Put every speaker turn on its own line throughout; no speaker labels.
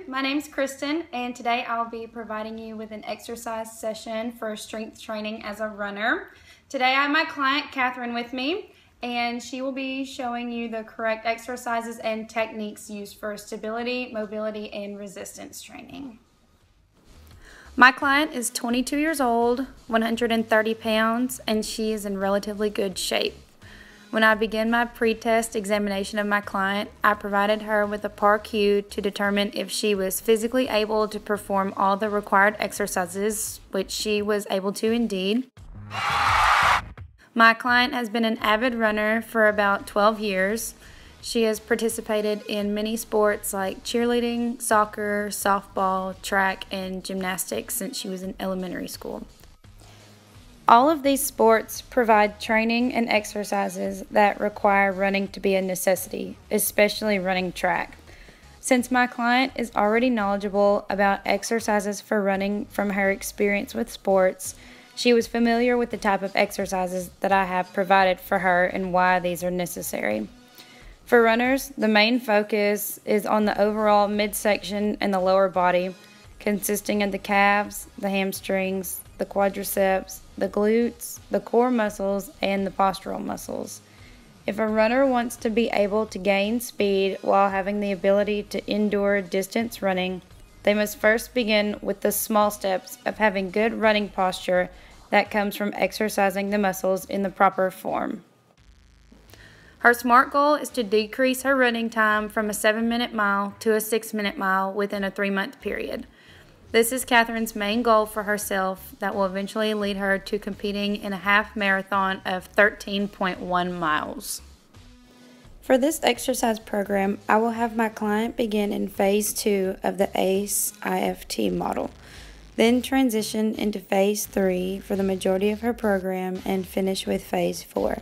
Catherine. My name's Kristen, and today I'll be providing you with an exercise session for strength training as a runner. Today I have my client Catherine with me, and she will be showing you the correct exercises and techniques used for stability, mobility, and resistance training. My client is 22 years old, 130 pounds, and she is in relatively good shape. When I began my pre-test examination of my client, I provided her with a PAR-Q to determine if she was physically able to perform all the required exercises, which she was able to indeed. My client has been an avid runner for about 12 years. She has participated in many sports like cheerleading, soccer, softball, track, and gymnastics since she was in elementary school. All of these sports provide training and exercises that require running to be a necessity, especially running track. Since my client is already knowledgeable about exercises for running from her experience with sports, she was familiar with the type of exercises that I have provided for her and why these are necessary. For runners, the main focus is on the overall midsection and the lower body, consisting of the calves, the hamstrings, the quadriceps, the glutes, the core muscles, and the postural muscles. If a runner wants to be able to gain speed while having the ability to endure distance running, they must first begin with the small steps of having good running posture that comes from exercising the muscles in the proper form. Her SMART goal is to decrease her running time from a 7-minute mile to a 6-minute mile within a 3-month period. This is Catherine's main goal for herself that will eventually lead her to competing in a half marathon of 13.1 miles. For this exercise program, I will have my client begin in Phase 2 of the ACE-IFT model, then transition into Phase 3 for the majority of her program and finish with Phase 4.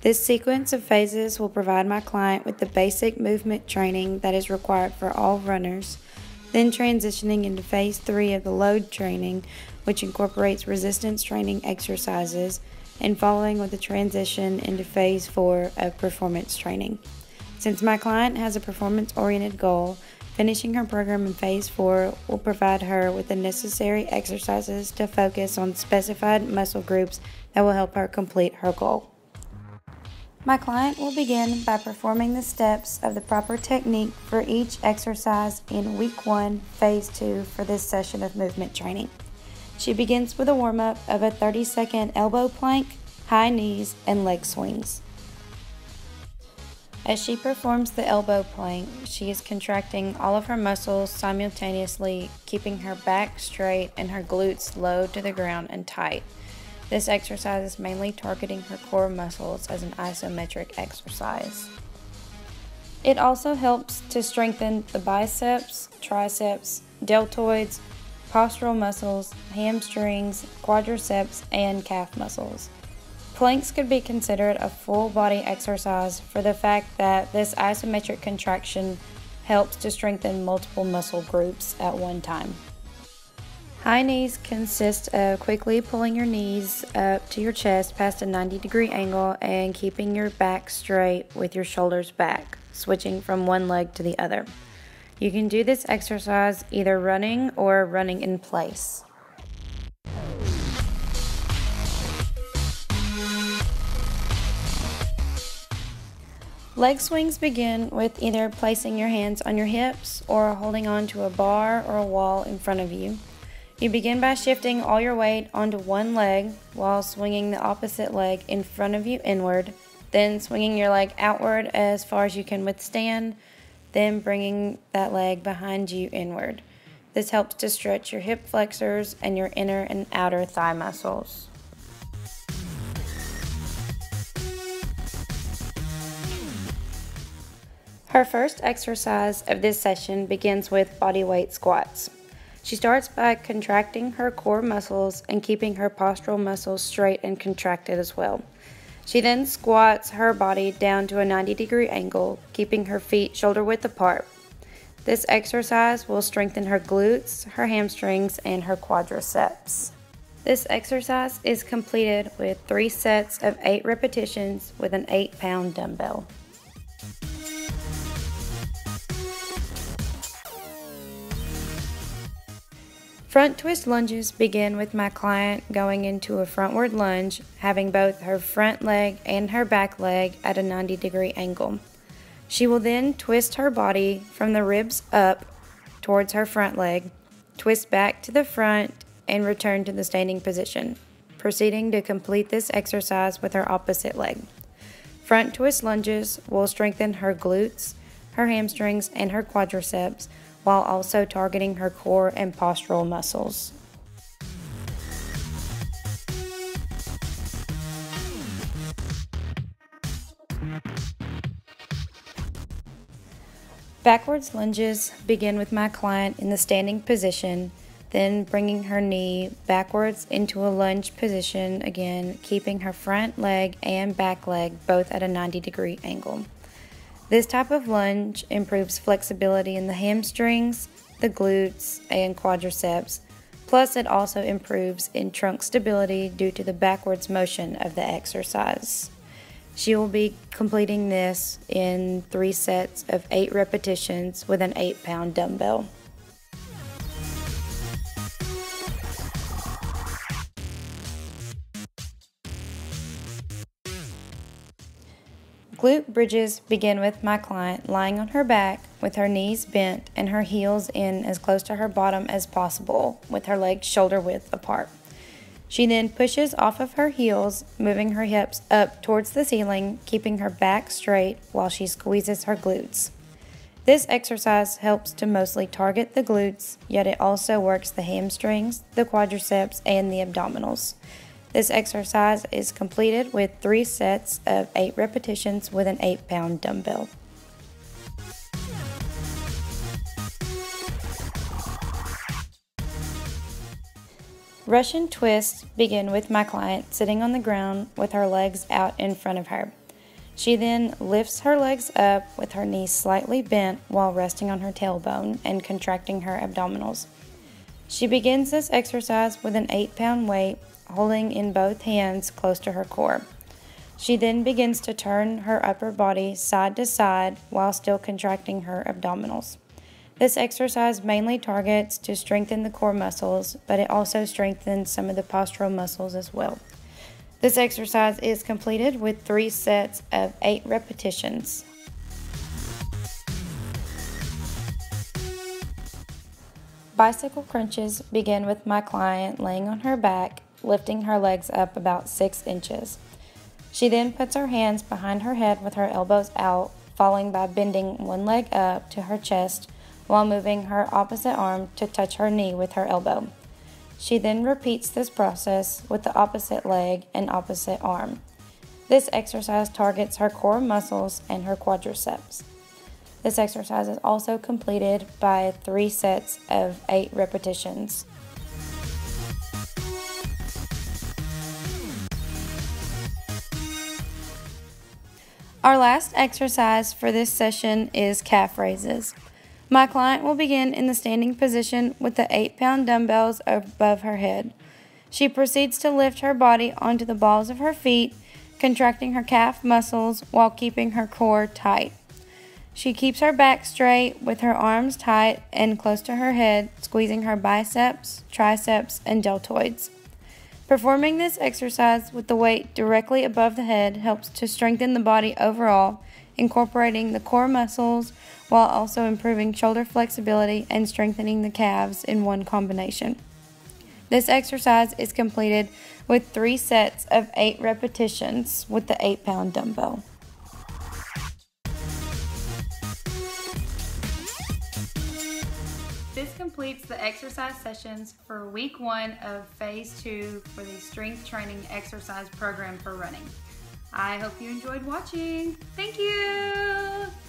This sequence of phases will provide my client with the basic movement training that is required for all runners, then transitioning into Phase 3 of the load training, which incorporates resistance training exercises, and following with the transition into Phase 4 of performance training. Since my client has a performance-oriented goal, finishing her program in Phase 4 will provide her with the necessary exercises to focus on specified muscle groups that will help her complete her goal. My client will begin by performing the steps of the proper technique for each exercise in Week 1, Phase 2 for this session of movement training. She begins with a warm-up of a 30-second elbow plank, high knees, and leg swings. As she performs the elbow plank, she is contracting all of her muscles simultaneously, keeping her back straight and her glutes low to the ground and tight. This exercise is mainly targeting her core muscles as an isometric exercise. It also helps to strengthen the biceps, triceps, deltoids, postural muscles, hamstrings, quadriceps, and calf muscles. Planks could be considered a full body exercise for the fact that this isometric contraction helps to strengthen multiple muscle groups at one time. High knees consist of quickly pulling your knees up to your chest past a 90-degree angle and keeping your back straight with your shoulders back, switching from one leg to the other. You can do this exercise either running or running in place. Leg swings begin with either placing your hands on your hips or holding on to a bar or a wall in front of you. You begin by shifting all your weight onto one leg while swinging the opposite leg in front of you inward, then swinging your leg outward as far as you can withstand, then bringing that leg behind you inward. This helps to stretch your hip flexors and your inner and outer thigh muscles. Her first exercise of this session begins with bodyweight squats. She starts by contracting her core muscles and keeping her postural muscles straight and contracted as well. She then squats her body down to a 90-degree angle, keeping her feet shoulder width apart. This exercise will strengthen her glutes, her hamstrings, and her quadriceps. This exercise is completed with 3 sets of 8 repetitions with an 8-pound dumbbell. Front twist lunges begin with my client going into a frontward lunge, having both her front leg and her back leg at a 90-degree angle. She will then twist her body from the ribs up towards her front leg, twist back to the front, and return to the standing position, proceeding to complete this exercise with her opposite leg. Front twist lunges will strengthen her glutes, her hamstrings, and her quadriceps, while also targeting her core and postural muscles. Backwards lunges begin with my client in the standing position, then bringing her knee backwards into a lunge position again, keeping her front leg and back leg both at a 90-degree angle. This type of lunge improves flexibility in the hamstrings, the glutes, and quadriceps, plus it also improves in trunk stability due to the backwards motion of the exercise. She will be completing this in 3 sets of 8 repetitions with an 8-pound dumbbell. Glute bridges begin with my client lying on her back with her knees bent and her heels in as close to her bottom as possible with her legs shoulder width apart. She then pushes off of her heels, moving her hips up towards the ceiling, keeping her back straight while she squeezes her glutes. This exercise helps to mostly target the glutes, yet it also works the hamstrings, the quadriceps, and the abdominals. This exercise is completed with 3 sets of 8 repetitions with an 8-pound dumbbell. Russian twists begin with my client sitting on the ground with her legs out in front of her. She then lifts her legs up with her knees slightly bent while resting on her tailbone and contracting her abdominals. She begins this exercise with an 8-pound weight, holding in both hands close to her core. She then begins to turn her upper body side to side while still contracting her abdominals. This exercise mainly targets to strengthen the core muscles, but it also strengthens some of the postural muscles as well. This exercise is completed with 3 sets of 8 repetitions. Bicycle crunches begin with my client laying on her back, lifting her legs up about 6 inches. She then puts her hands behind her head with her elbows out, following by bending one leg up to her chest while moving her opposite arm to touch her knee with her elbow. She then repeats this process with the opposite leg and opposite arm. This exercise targets her core muscles and her quadriceps. This exercise is also completed by 3 sets of 8 repetitions. Our last exercise for this session is calf raises. My client will begin in the standing position with the 8-pound dumbbells above her head. She proceeds to lift her body onto the balls of her feet, contracting her calf muscles while keeping her core tight. She keeps her back straight with her arms tight and close to her head, squeezing her biceps, triceps, and deltoids. Performing this exercise with the weight directly above the head helps to strengthen the body overall, incorporating the core muscles while also improving shoulder flexibility and strengthening the calves in one combination. This exercise is completed with 3 sets of 8 repetitions with the 8-pound dumbbell. This completes the exercise sessions for week 1 of phase 2 for the strength training exercise program for running. I hope you enjoyed watching. Thank you!